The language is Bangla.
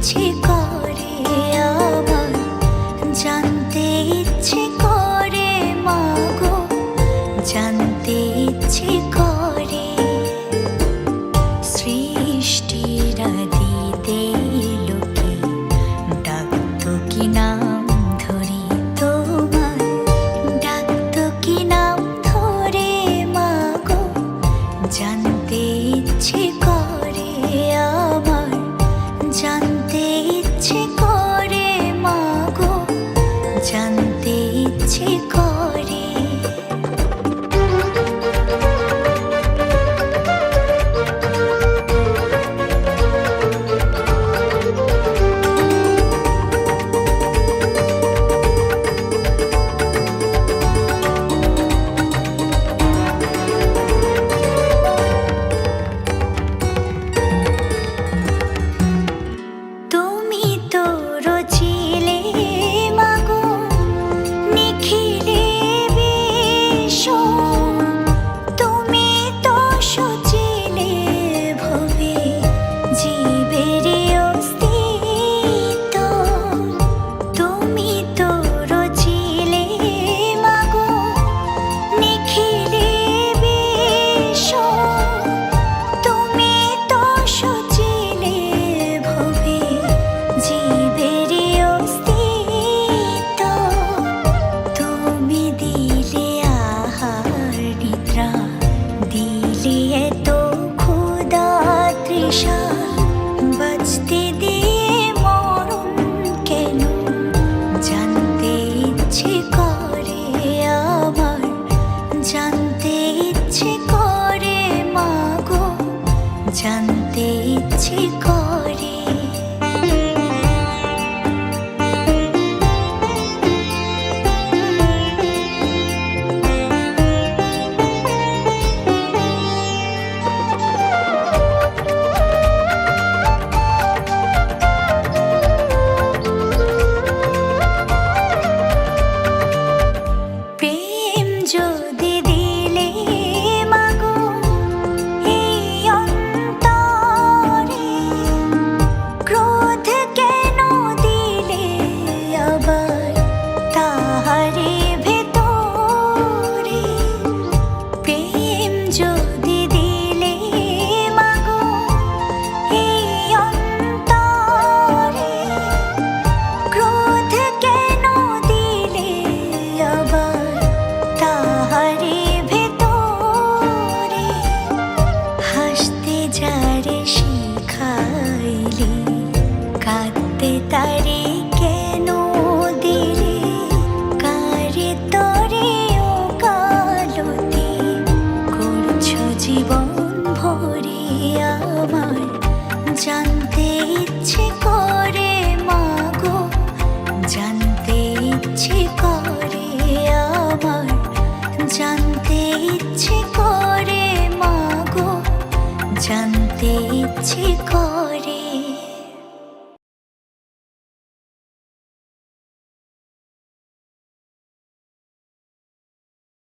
ইচ্ছে করে আমার, জানতে ইচ্ছে করে মাগো, জানতে ইচ্ছে করে। সৃষ্টির আদিতে লোকে ডাকতো কি নাম ধরে তোমার, ডাকতো কি নাম ধরে মাগো, জানতে ইচ্ছে করে আমার, জানতে ইচ্ছে করে মাগো, জানতে ইচ্ছে করে। তুমি তো রচিলে মাগো নিখিলে বিশ্ব, তুমি তো সচিলে ভবে জীবের অস্তিত্ব। তুমি তো রচিলে মাগো নিখিলে বিশ্ব, তুমি তো সচিলে ভবে জীবের অস্তিত্ব। তুমি দিলে আহার নিদ্রা, দিলে এত ক্ষুধা তৃষা, বাঁচতে দিয়ে মরণ কেন, জানতে ইচ্ছে করে আমার, জানতে ইচ্ছে করে মাগো, জানতে ইচ্ছে করে। প্রেম যদি দিলে মাগো এই অন্তরে, ক্রোধ কেন দিলে আবার তাহারে ভেতরে। প্রেম যদি দিলে মাগো এই অন্তরে, ক্রোধ কেন দিলে আবার তাহারে ভেতরে। হাসতে যারে শিখাইলে, কাঁদতে তারে